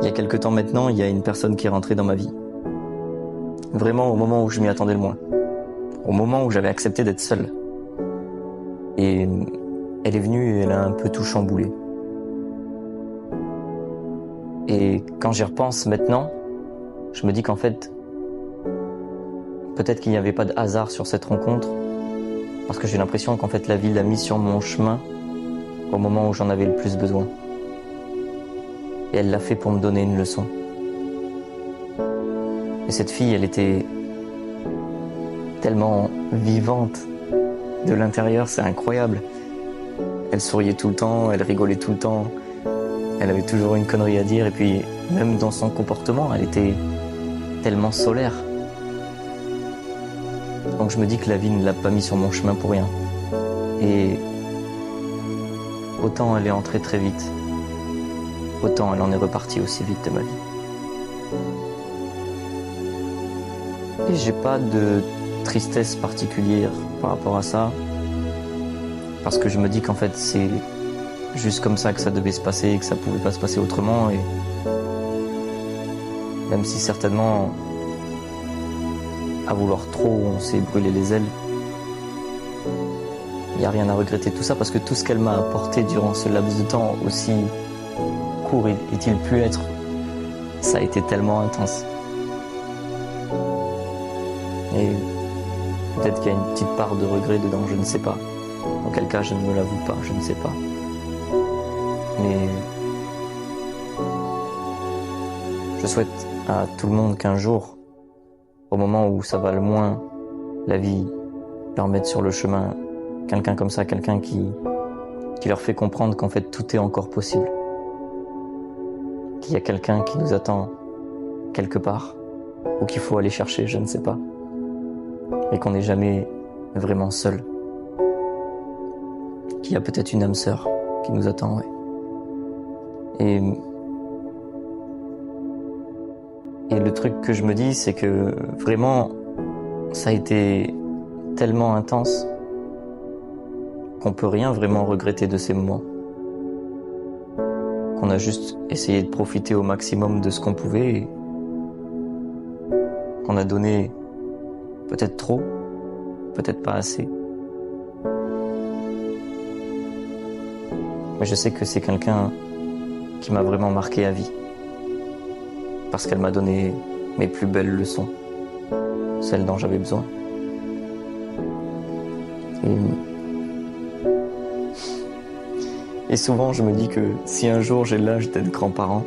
Il y a quelque temps maintenant, il y a une personne qui est rentrée dans ma vie. Vraiment au moment où je m'y attendais le moins. Au moment où j'avais accepté d'être seul. Et elle est venue et elle a un peu tout chamboulé. Et quand j'y repense maintenant, je me dis qu'en fait, peut-être qu'il n'y avait pas de hasard sur cette rencontre, parce que j'ai l'impression qu'en fait la vie l'a mis sur mon chemin au moment où j'en avais le plus besoin. Et elle l'a fait pour me donner une leçon. Et cette fille, elle était tellement vivante de l'intérieur, c'est incroyable. Elle souriait tout le temps, elle rigolait tout le temps, elle avait toujours une connerie à dire, et puis même dans son comportement, elle était tellement solaire. Donc je me dis que la vie ne l'a pas mis sur mon chemin pour rien. Et autant elle est entrée très vite, autant elle en est repartie aussi vite de ma vie. Et j'ai pas de tristesse particulière par rapport à ça, parce que je me dis qu'en fait c'est juste comme ça que ça devait se passer et que ça pouvait pas se passer autrement. Et même si certainement à vouloir trop on s'est brûlé les ailes, il n'y a rien à regretter de tout ça, parce que tout ce qu'elle m'a apporté durant ce laps de temps, aussi court est-il pu être, ça a été tellement intense. Et peut-être qu'il y a une petite part de regret dedans, je ne sais pas. Dans quel cas, je ne me l'avoue pas, je ne sais pas. Mais je souhaite à tout le monde qu'un jour, au moment où ça va le moins, la vie leur mette sur le chemin quelqu'un comme ça, quelqu'un qui leur fait comprendre qu'en fait tout est encore possible. Qu'il y a quelqu'un qui nous attend quelque part, ou qu'il faut aller chercher, je ne sais pas. Et qu'on n'est jamais vraiment seul. Qu'il y a peut-être une âme sœur qui nous attend, ouais. Et le truc que je me dis, c'est que vraiment, ça a été tellement intense qu'on peut rien vraiment regretter de ces moments. Qu'on a juste essayé de profiter au maximum de ce qu'on pouvait, et qu'on a donné peut-être trop, peut-être pas assez. Mais je sais que c'est quelqu'un qui m'a vraiment marqué à vie. Parce qu'elle m'a donné mes plus belles leçons. Celles dont j'avais besoin. Et souvent je me dis que si un jour j'ai l'âge d'être grand-parent,